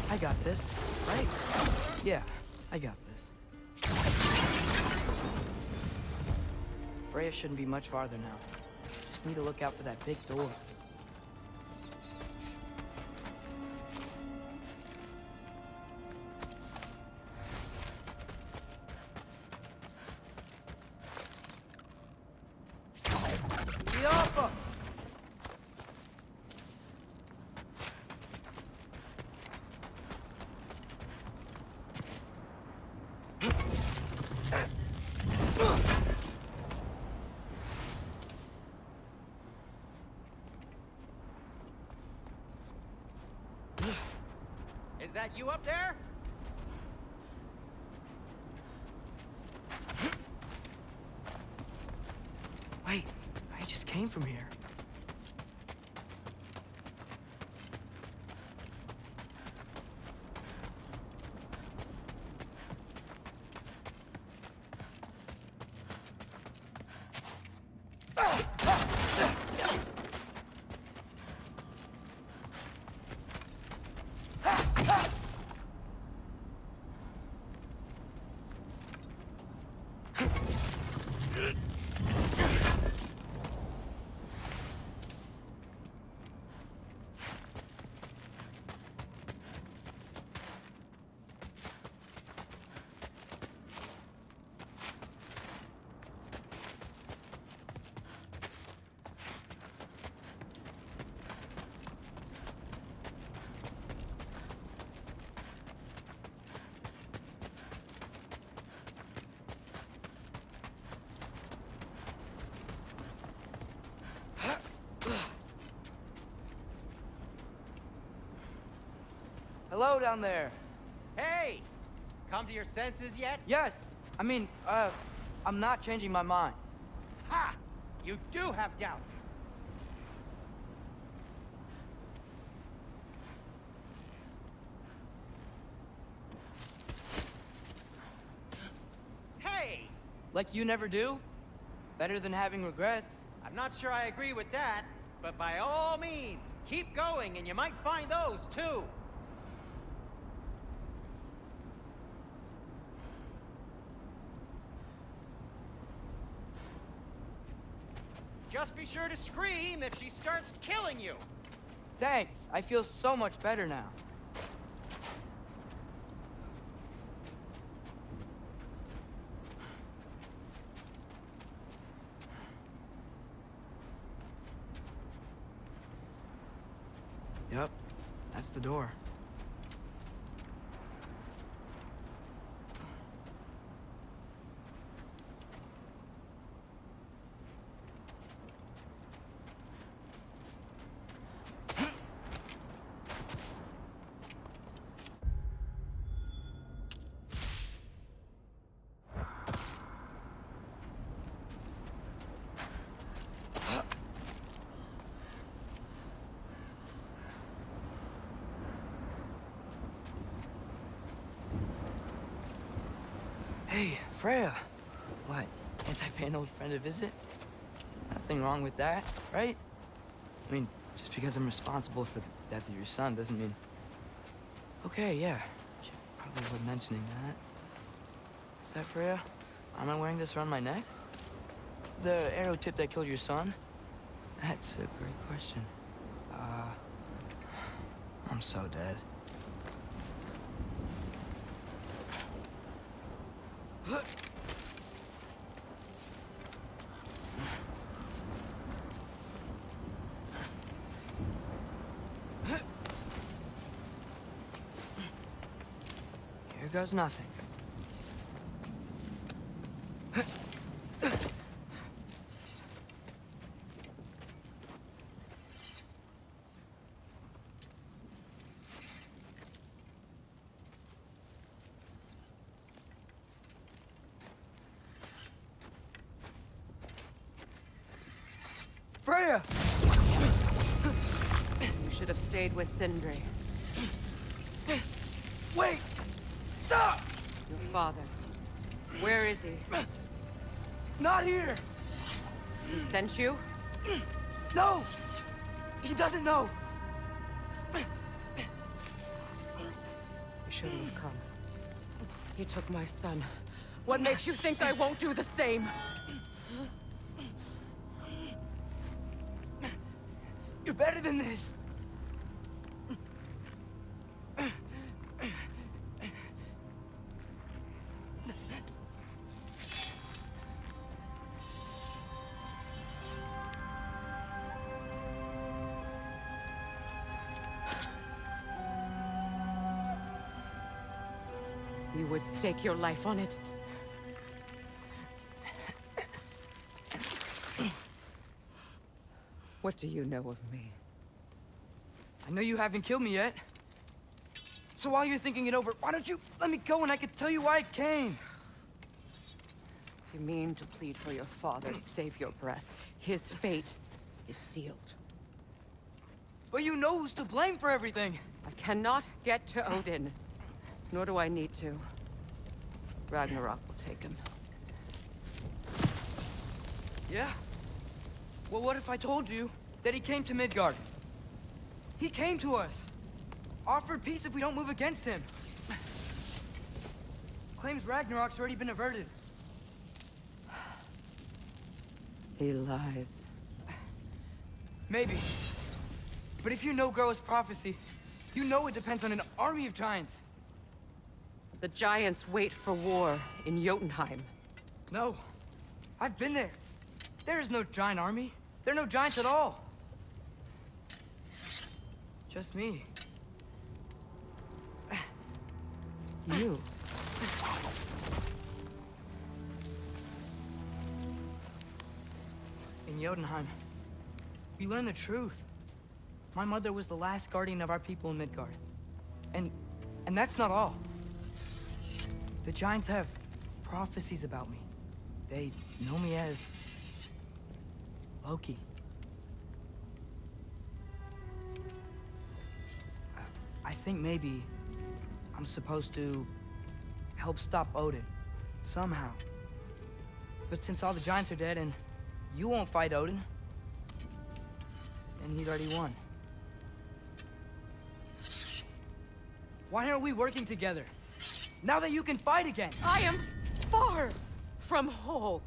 I got this, right? Yeah, I got this. Freya shouldn't be much farther now. Just need to look out for that big door. Is that you up there? Wait, I just came from here. Hello down there. Hey! Come to your senses yet? Yes. I mean, I'm not changing my mind. Ha! You do have doubts. Hey! Like you never do? Better than having regrets. I'm not sure I agree with that, but by all means, keep going and you might find those too. Just be sure to scream if she starts killing you. Thanks. I feel so much better now. Yep, that's the door. Hey, Freya. What? Can't I pay an old friend a visit? Nothing wrong with that, right? I mean, just because I'm responsible for the death of your son doesn't mean... Okay, yeah. Should probably avoid mentioning that. Is that Freya? Am I wearing this around my neck? The arrow tip that killed your son? That's a great question. I'm so dead. Here goes nothing. Freya! You should have stayed with Sindri. Wait! Stop! Your father. Where is he? Not here! He sent you? No! He doesn't know! You shouldn't have come. He took my son. What makes you think I won't do the same? You're better than this! You would stake your life on it? What do you know of me? I know you haven't killed me yet. So while you're thinking it over, why don't you let me go and I can tell you why I came? You mean to plead for your father, save your breath. His fate is sealed. But you know who's to blame for everything. I cannot get to Odin. Nor do I need to. Ragnarok will take him. Yeah? Well, what if I told you that he came to Midgard? He came to us. Offered peace if we don't move against him. Claims Ragnarok's already been averted. He lies. Maybe. But if you know Groa's prophecy, you know it depends on an army of giants. The giants wait for war in Jotunheim. No. I've been there. There is no giant army. There are no giants at all. Just me. You. In Jotunheim, we learn the truth. My mother was the last guardian of our people in Midgard. And that's not all. The giants have prophecies about me. They know me as Loki. I think maybe I'm supposed to help stop Odin, somehow. But since all the giants are dead and you won't fight Odin, then he's already won. Why aren't we working together? Now that you can fight again! I am far from whole.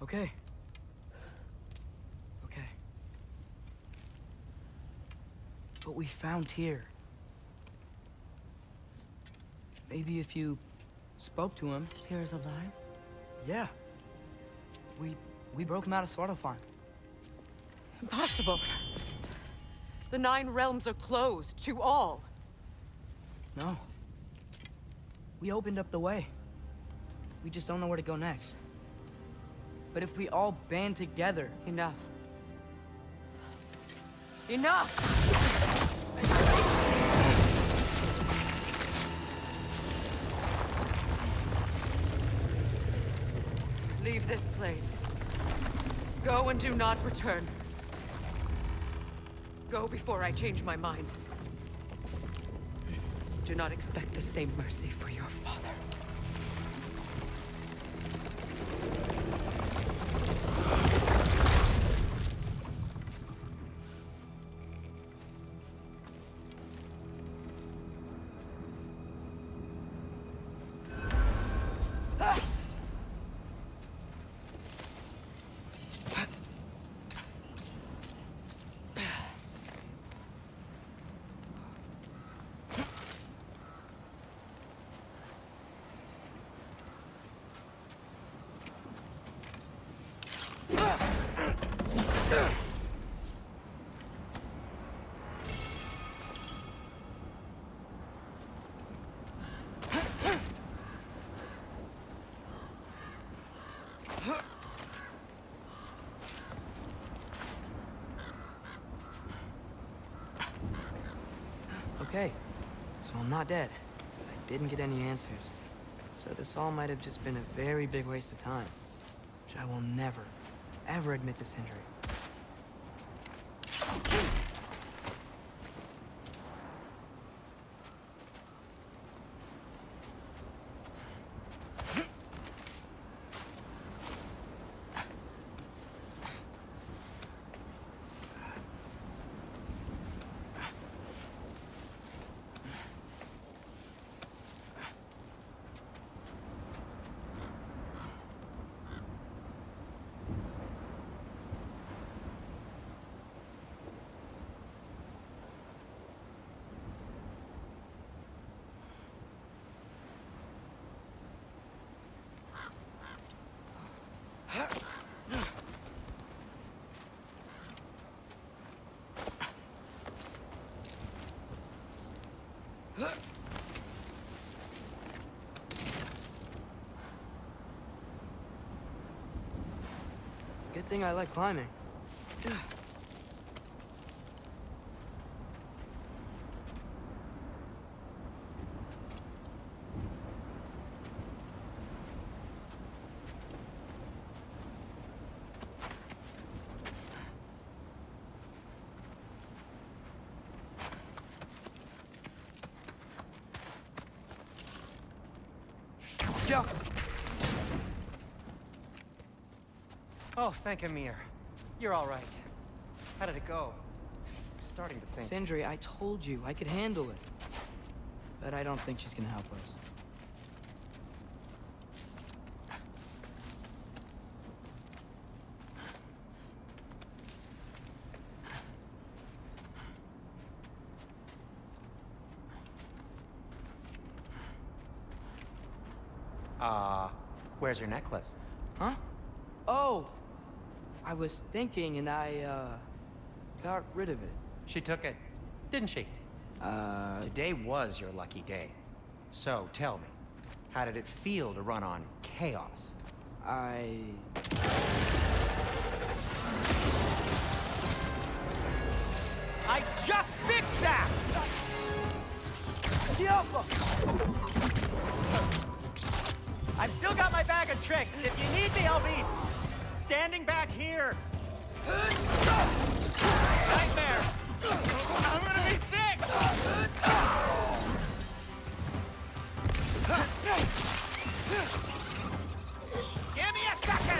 Okay. Okay. But we found here. Maybe if you spoke to him. Tyr's alive? Yeah. We broke him out of Svartalfheim. Impossible. The 9 realms are closed to all. No. We opened up the way. We just don't know where to go next. But if we all band together... Enough. Enough! Leave this place. Go and do not return. Go before I change my mind. Do not expect the same mercy for your father. Okay, so I'm not dead. I didn't get any answers. So this all might have just been a very big waste of time. Which I will never, ever admit to Sindri. Good thing I like climbing. Go! Oh, thank Amir. You're all right. How did it go? I'm starting to think. Sindri, I told you I could handle it. But I don't think she's gonna help us. Where's your necklace? Huh? Oh! I was thinking and I, got rid of it. She took it, didn't she? Today was your lucky day. So, tell me, how did it feel to run on chaos? I just fixed that! I've still got my bag of tricks. If you need me, I'll be standing back here. Nightmare! I'm gonna be sick! Give me a second!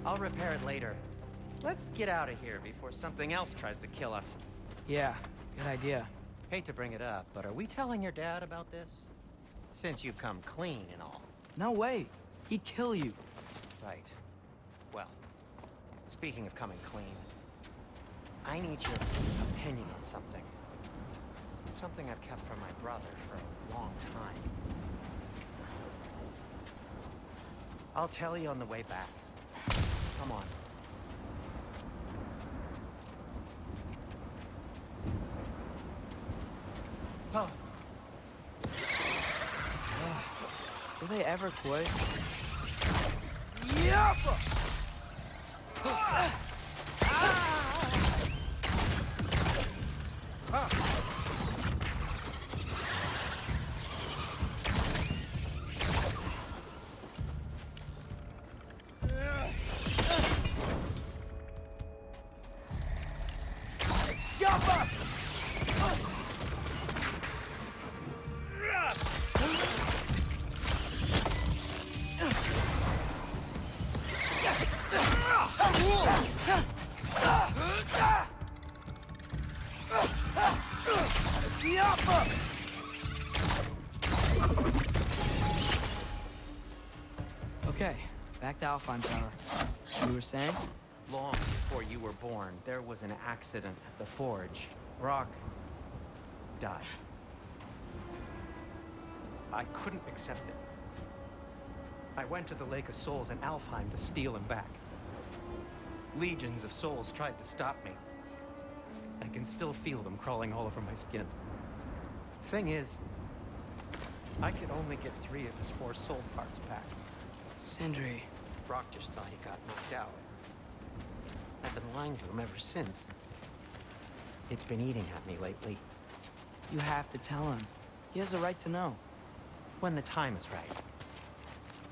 I'll repair it later. Let's get out of here before something else tries to kill us. Yeah, good idea. Hate to bring it up, but are we telling your dad about this? Since you've come clean and all. No way. He'd kill you. Right. Well, speaking of coming clean, I need your opinion on something. Something I've kept from my brother for a long time. I'll tell you on the way back. Come on. Oh. Will they ever quit? Okay, back to Alfheim Tower. You were saying? Long before you were born, there was an accident at the forge. Brock died. I couldn't accept it. I went to the Lake of Souls in Alfheim to steal him back. Legions of souls tried to stop me. I can still feel them crawling all over my skin. Thing is, I could only get 3 of his 4 soul parts back. Sindri. Brock just thought he got knocked out. I've been lying to him ever since. It's been eating at me lately. You have to tell him. He has a right to know. When the time is right.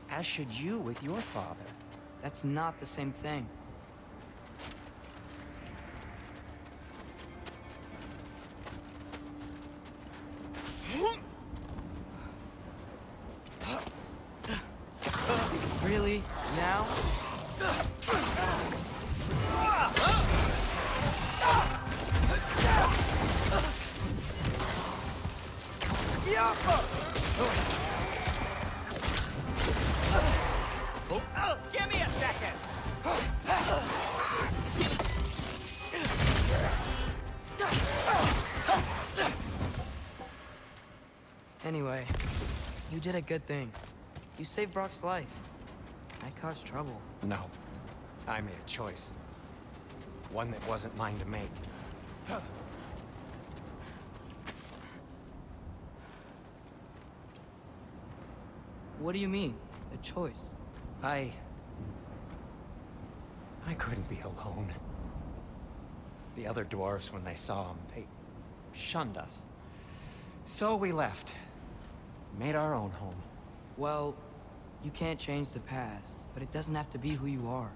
As should you with your father. That's not the same thing. Really? Now? Give me a second! Anyway, you did a good thing. You saved Brock's life. I caused trouble. No. I made a choice. One that wasn't mine to make. What do you mean? A choice? I couldn't be alone. The other dwarves, when they saw him, they shunned us. So we left. Made our own home. Well, you can't change the past, but it doesn't have to be who you are.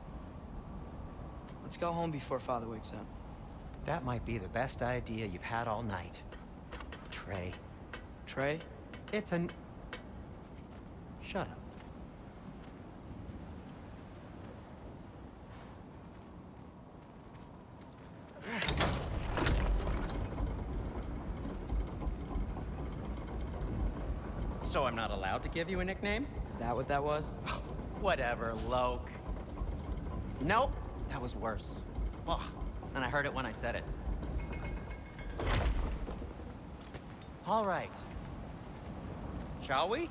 Let's go home before Father wakes up. That might be the best idea you've had all night. Trey. Trey? It's an... Shut up. So I'm not allowed to give you a nickname? Is that what that was? Whatever, Loke. Nope, that was worse. Ugh, and I heard it when I said it. All right. Shall we?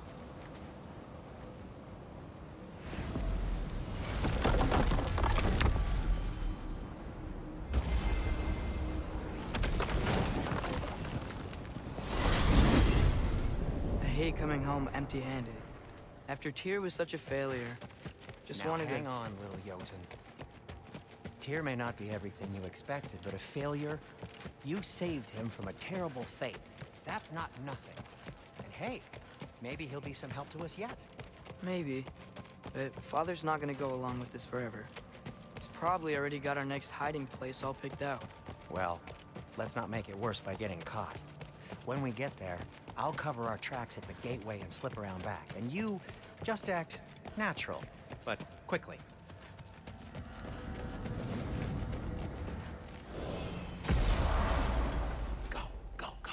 I hate coming home empty-handed. After Tyr was such a failure, just Now, wanted hang to... on, little Jotun. Tyr may not be everything you expected, but a failure? You saved him from a terrible fate. That's not nothing. And hey, maybe he'll be some help to us yet. Maybe. But Father's not gonna go along with this forever. He's probably already got our next hiding place all picked out. Well, let's not make it worse by getting caught. When we get there, I'll cover our tracks at the gateway and slip around back. And you just act natural, but quickly. Go, go, go.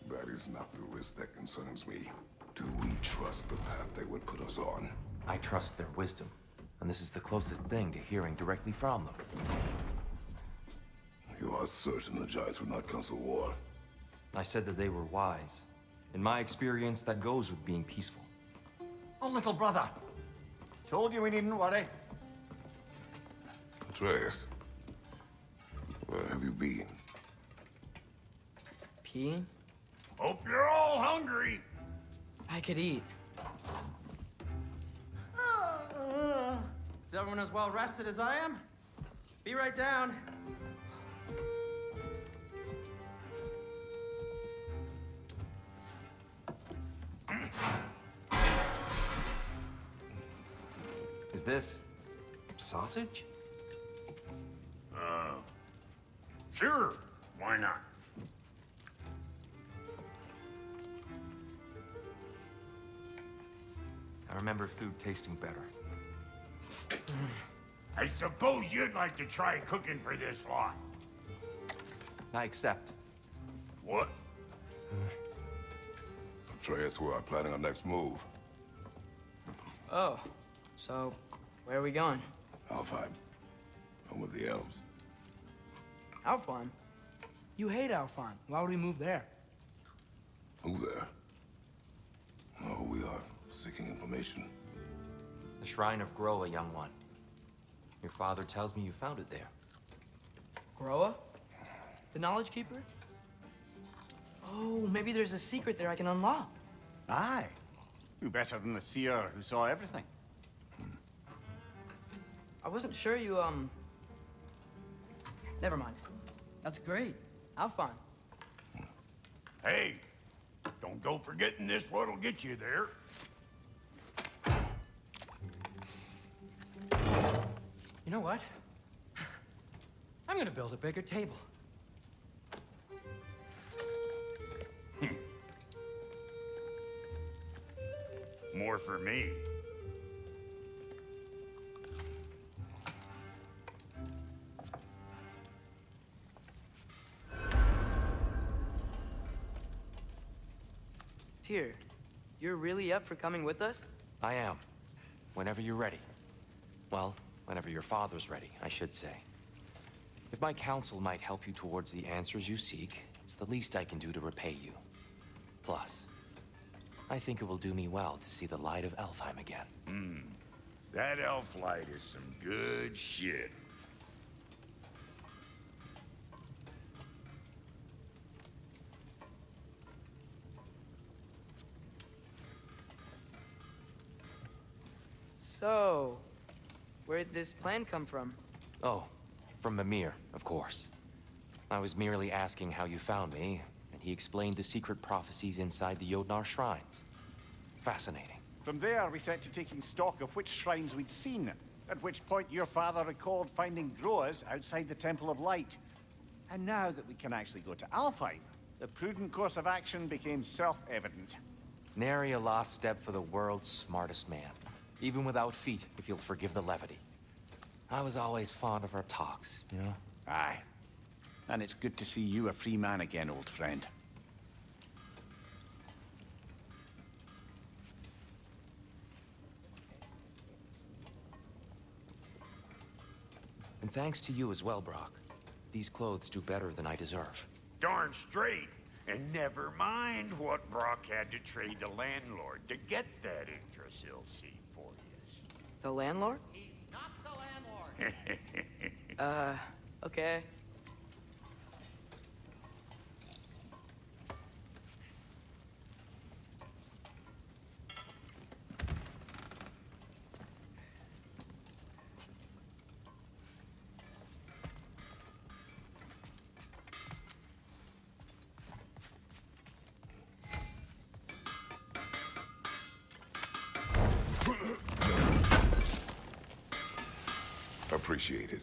That is not the risk that concerns me. Do we trust the path they would put us on? I trust their wisdom, and this is the closest thing to hearing directly from them. You are certain the Giants would not counsel war? I said that they were wise. In my experience, that goes with being peaceful. Oh, little brother. Told you we needn't worry. Atreus, where have you been? Peeing? Hope you're all hungry. I could eat. Is everyone as well rested as I am? Be right down. Is this sausage? Sure. Why not? I remember food tasting better. I suppose you'd like to try cooking for this lot. I accept. What? Atreus, we are planning our next move. Oh, so where are we going? Alfheim, home of the elves. Alfheim? You hate Alfheim. Why would we move there? Who there? seeking information. The Shrine of Groa, young one. Your father tells me you found it there. Groa? The Knowledge Keeper? Oh, maybe there's a secret there I can unlock. Aye. Who better than the seer who saw everything? I wasn't sure you, Never mind. That's great. I'll find. Hey, don't go forgetting this what'll get you there. You know what? I'm gonna build a bigger table. More for me. Tyr, you're really up for coming with us? I am. Whenever you're ready. Well, whenever your father's ready, I should say. If my counsel might help you towards the answers you seek, it's the least I can do to repay you. Plus, I think it will do me well to see the light of Elfheim again. That elf light is some good shit. So, where'd this plan come from? Oh, from Mimir, of course. I was merely asking how you found me, and he explained the secret prophecies inside the Jotnar shrines. Fascinating. From there, we set to taking stock of which shrines we'd seen, at which point your father recalled finding Groas outside the Temple of Light. And now that we can actually go to Alfheim, the prudent course of action became self-evident. Nary a lost step for the world's smartest man. Even without feet, if you'll forgive the levity. I was always fond of our talks, you know? Aye. And it's good to see you a free man again, old friend. And thanks to you as well, Brock. These clothes do better than I deserve. Darn straight. And never mind what Brock had to trade the landlord to get that Yggdrasil seed for you. The landlord? He's not the landlord. Okay. Appreciate it.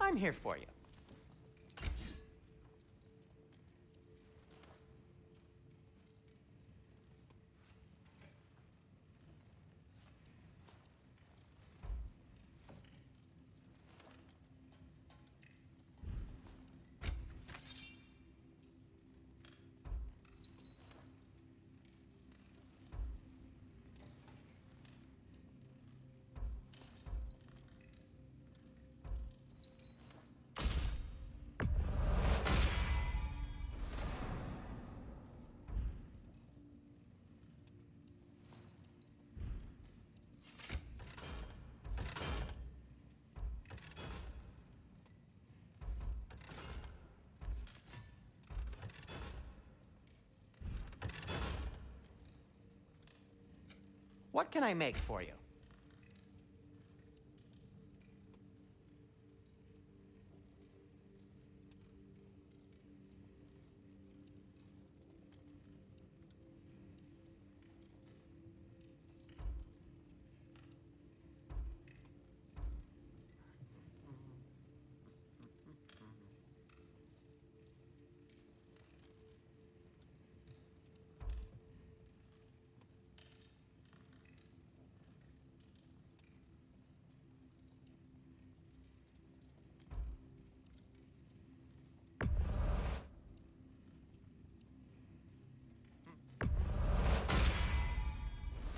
I'm here for you. What can I make for you?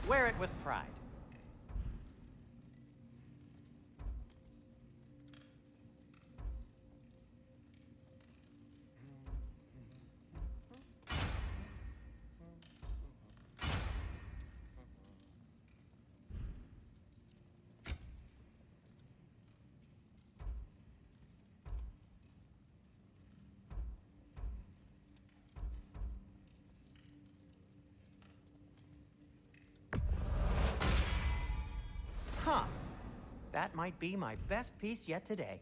Wear it with pride. that might be my best piece yet today.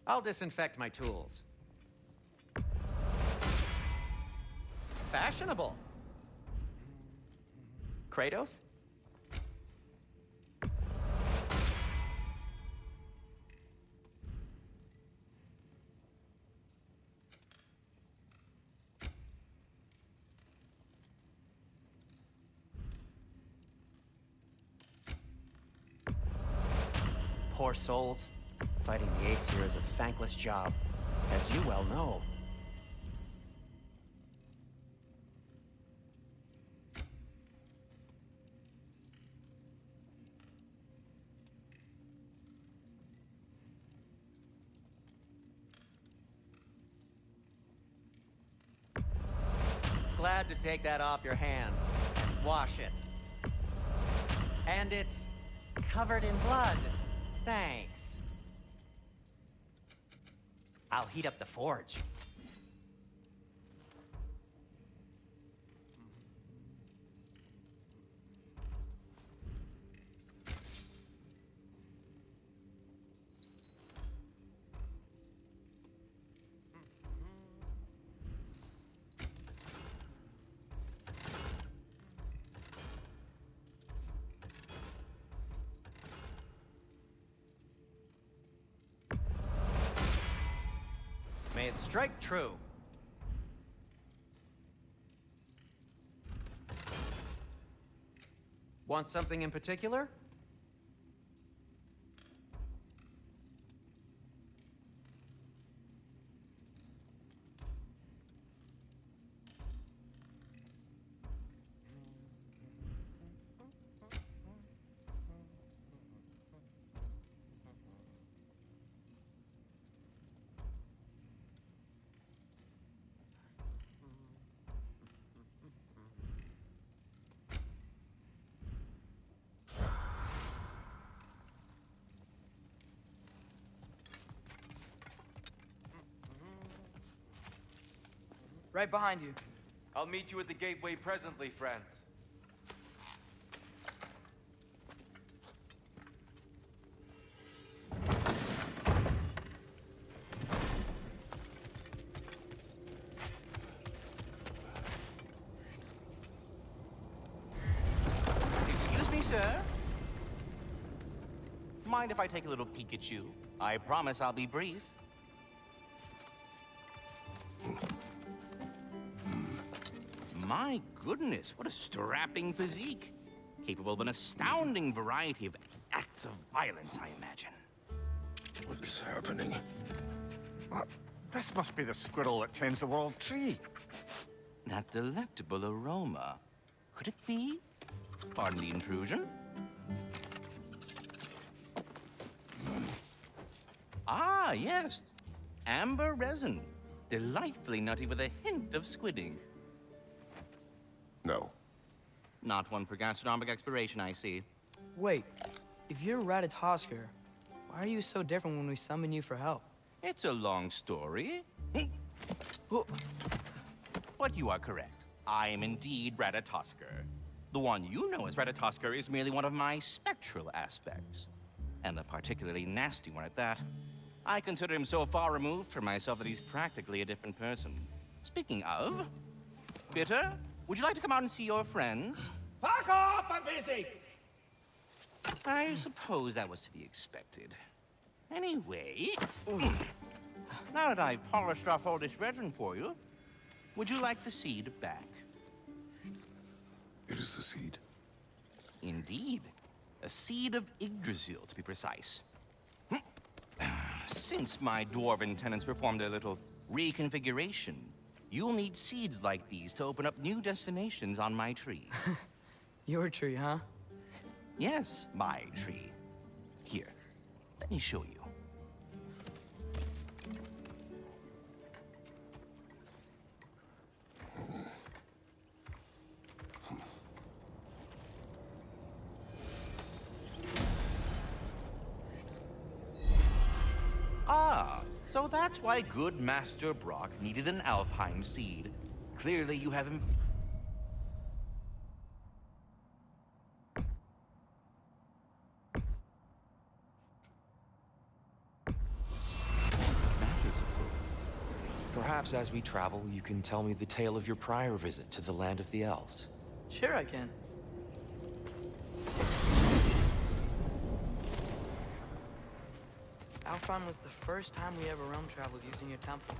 I'll disinfect my tools. Fashionable. Kratos? Poor souls. Fighting the Aesir is a thankless job, as you well know. Glad to take that off your hands and wash it. And it's covered in blood. Thanks. I'll heat up the forge. May it strike true. Want something in particular? Right behind you. I'll meet you at the gateway presently, friends. Excuse me, sir. Mind if I take a little peek at you? I promise I'll be brief. My goodness, what a strapping physique. Capable of an astounding variety of acts of violence, I imagine. What is happening? This must be the squirrel that tends the world tree. That delectable aroma. Could it be? Pardon the intrusion. Ah, yes. Amber resin. Delightfully nutty with a hint of squidding. No. Not one for gastronomic exploration, I see. Wait, if you're Ratatoskr, why are you so different when we summon you for help? It's a long story. But you are correct. I am indeed Ratatoskr. The one you know as Ratatoskr is merely one of my spectral aspects. And a particularly nasty one at that. I consider him so far removed from myself that he's practically a different person. Speaking of, Bitter, would you like to come out and see your friends? Fuck off! I'm busy! I suppose that was to be expected. Anyway, now that I've polished off all this resin for you, would you like the seed back? It is the seed. Indeed. A seed of Yggdrasil, to be precise. Since my dwarven tenants performed a little reconfiguration, you'll need seeds like these to open up new destinations on my tree. Your tree, huh? Yes, my tree. Here, let me show you. Ah, so that's why good Master Brock needed an Alpine seed. Clearly you haven't... Perhaps as we travel, you can tell me the tale of your prior visit to the land of the elves. Sure I can. Alfheim was the first time we ever realm traveled using your temple.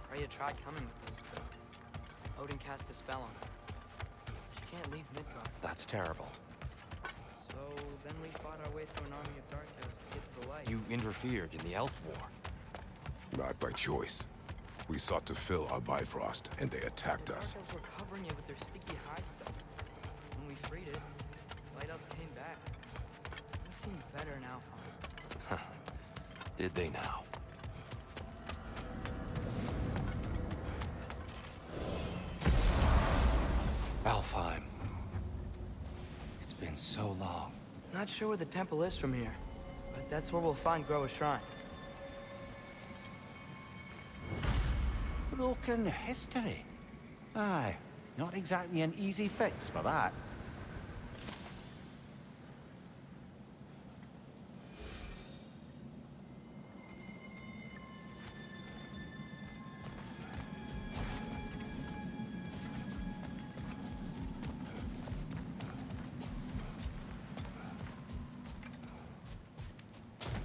Freya tried coming with us, but Odin cast a spell on her. She can't leave Midgard. That's terrible. So then we fought our way through an army of dark elves to get to the light. You interfered in the elf war. Not by choice. We sought to fill our Bifrost, and they attacked us. The dark elves were covering it with their sticky hive stuff. When we freed it, light elves came back. We seem better in Alfheim. Did they now? Alfheim. It's been so long. Not sure where the temple is from here, but that's where we'll find Groa's shrine. Broken history. Aye, not exactly an easy fix for that.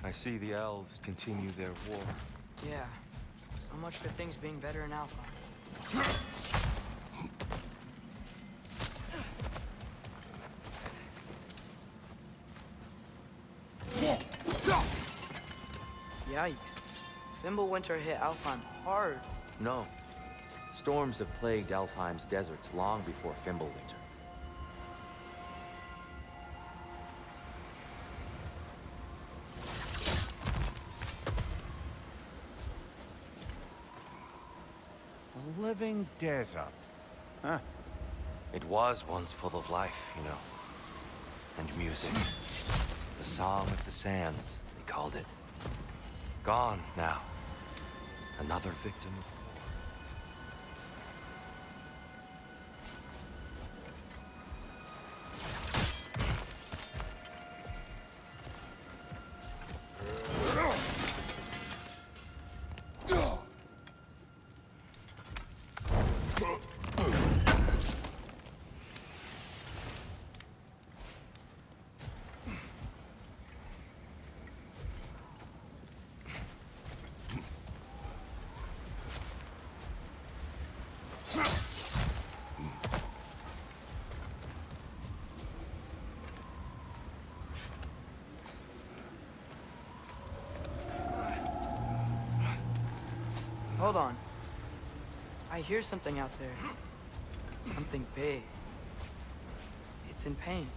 I see the elves continue their war. Yeah, so much for things being better in Alpha. Yikes. Fimbulwinter hit Alfheim hard. No. Storms have plagued Alfheim's deserts long before Fimbulwinter. A living desert. Huh. It was once full of life, you know. And music. The Song of the Sands, they called it. Gone now. Another victim of war. Hold on. I hear something out there. Something big. It's in pain.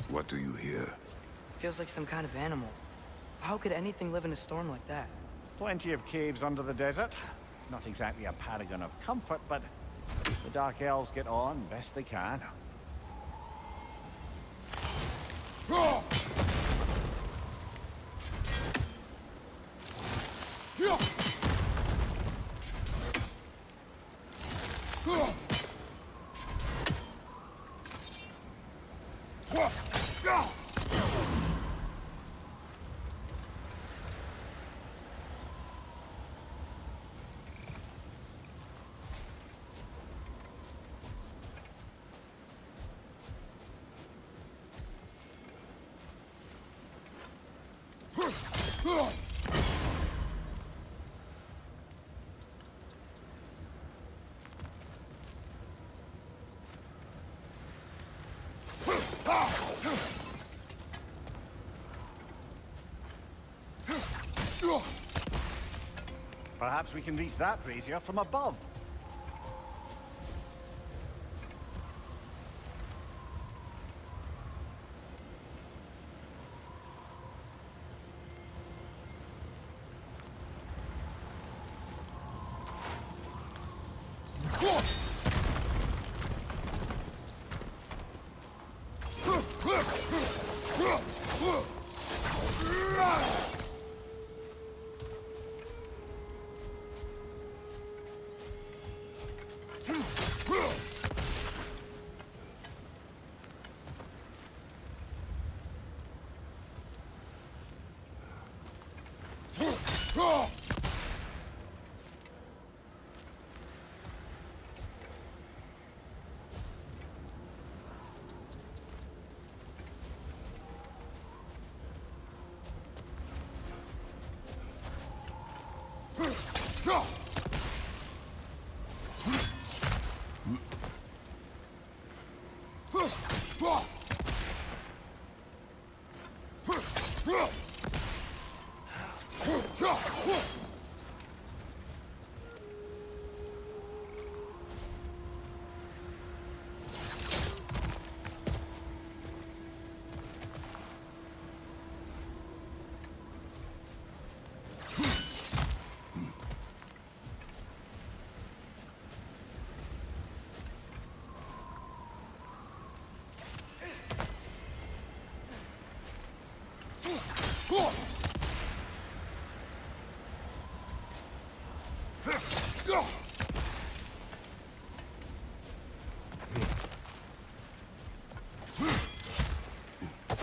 What do you hear? Feels like some kind of animal. How could anything live in a storm like that? Plenty of caves under the desert. Not exactly a paragon of comfort, but the Dark Elves get on best they can. Perhaps we can reach that brazier from above.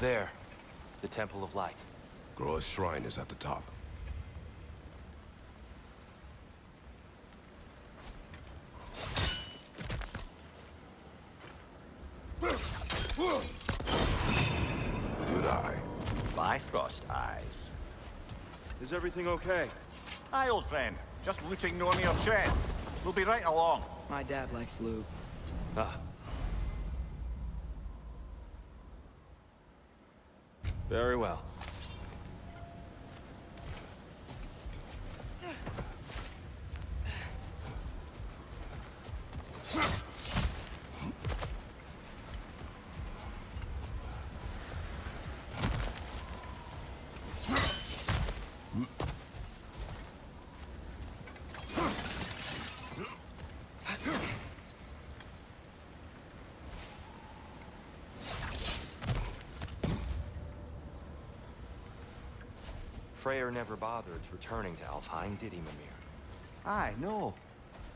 There, the Temple of Light. Groa's shrine is at the top. Good eye. Bifrost eyes. Is everything okay? Aye, old friend. Just looting no your chests. We'll be right along. My dad likes lube. Ah, very well. Freyr never bothered returning to Alfheim, did he, Mimir? Aye, no.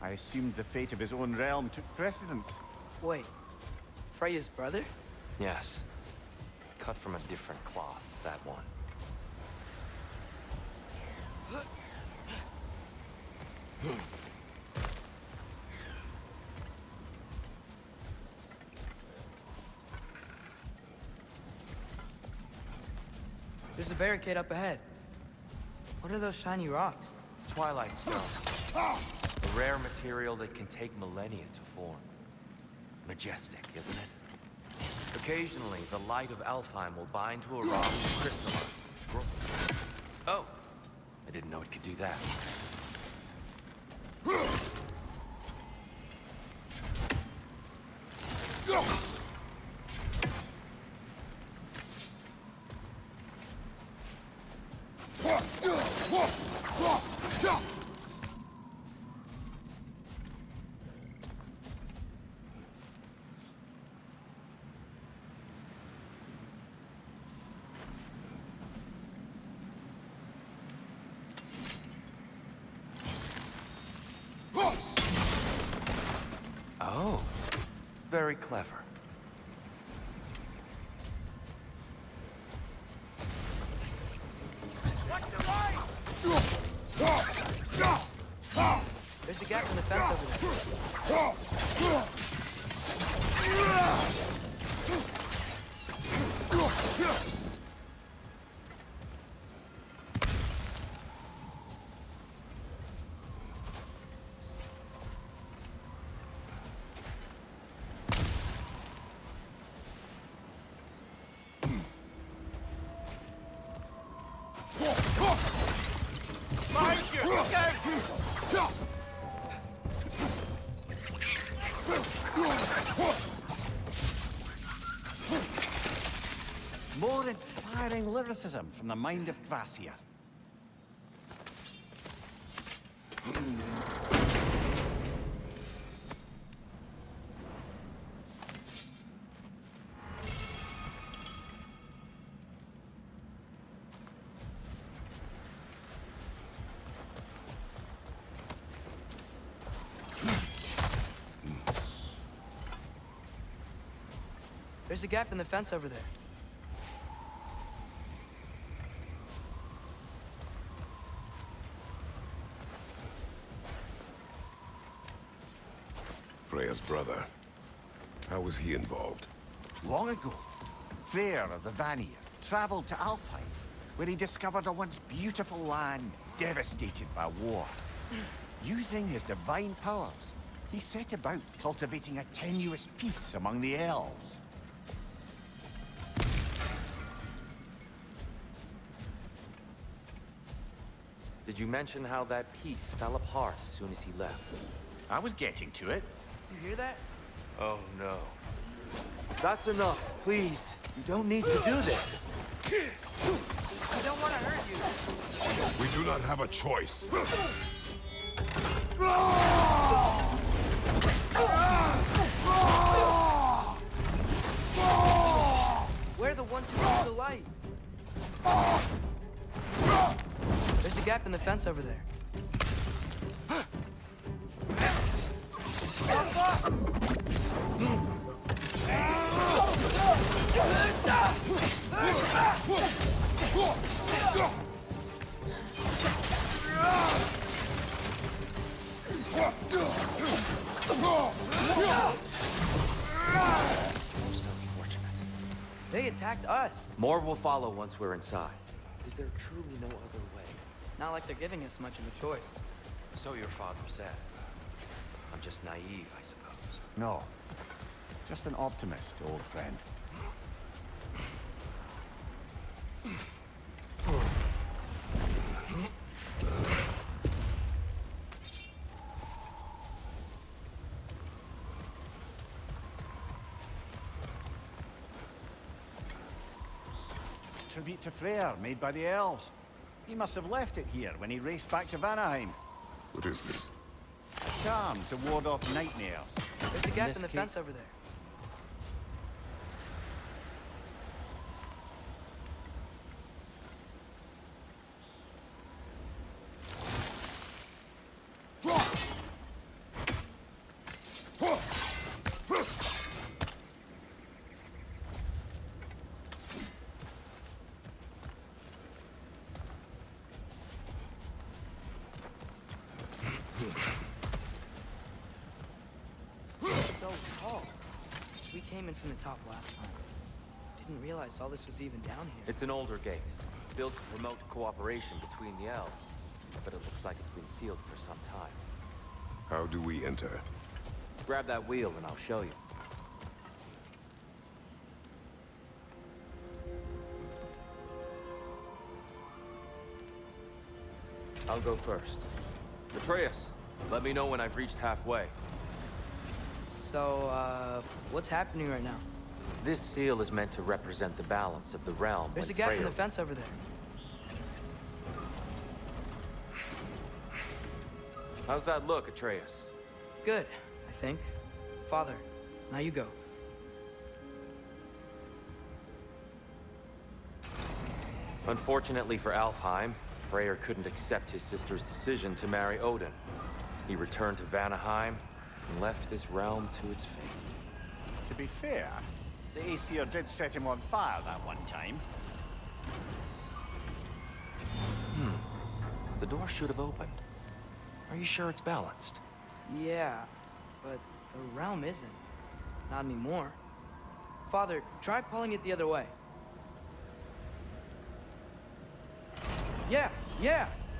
I assumed the fate of his own realm took precedence. Wait, Freya's brother? Yes. Cut from a different cloth, that one. There's a barricade up ahead. What are those shiny rocks? Twilight Stone. A rare material that can take millennia to form. Majestic, isn't it? Occasionally, the light of Alfheim will bind to a rock and crystallize. Oh! I didn't know it could do that. Oh, very clever. There's a gap in the fence over there. More inspiring lyricism from the mind of Kvasir. There's a gap in the fence over there. Freya's brother. How was he involved? Long ago, Freyr of the Vanir traveled to Alfheim, where he discovered a once beautiful land devastated by war. Using his divine powers, he set about cultivating a tenuous peace among the elves. Did you mention how that piece fell apart as soon as he left? I was getting to it. You hear that? Oh, no. That's enough, please. You don't need to do this. I don't want to hurt you. We do not have a choice. We're the ones who use the light. There's a gap in the fence over there. Most unfortunate. They attacked us. More will follow once we're inside. Is there truly no other way? Not like they're giving us much of a choice. So your father said. I'm just naive, I suppose. No, just an optimist, old friend. Tribute to Freyr, made by the elves. He must have left it here when he raced back to Vanaheim. What is this? A charm to ward off nightmares. There's a gap This in the case- fence over there. So tall. We came in from the top last time. Didn't realize all this was even down here. It's an older gate, built to promote cooperation between the elves. But it looks like it's been sealed for some time. How do we enter? Grab that wheel and I'll show you. I'll go first. Atreus, let me know when I've reached halfway. So, what's happening right now? This seal is meant to represent the balance of the realm. There's a when gap in Freyr- the fence over there. How's that look, Atreus? Good, I think. Father, now you go. Unfortunately for Alfheim, Freyr couldn't accept his sister's decision to marry Odin. He returned to Vanaheim and left this realm to its fate. To be fair, the Aesir did set him on fire that one time. The door should have opened. Are you sure it's balanced? Yeah, but the realm isn't. Not anymore. Father, try pulling it the other way. Yeah!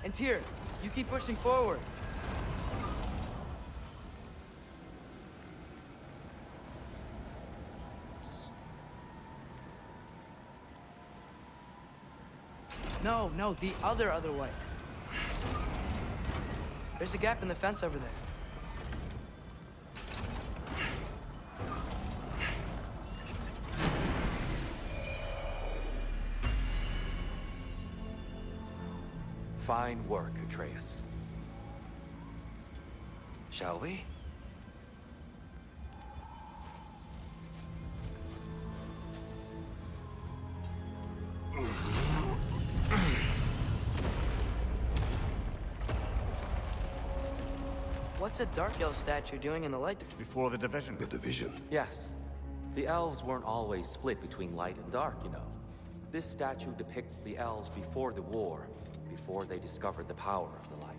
And Tyr, you keep pushing forward. No, the other way. There's a gap in the fence over there. Fine work, Atreus. Shall we? What's a Dark Elf statue doing in the light? Before the division. The division. Yes. The elves weren't always split between light and dark, you know. This statue depicts the elves before the war, before they discovered the power of the light.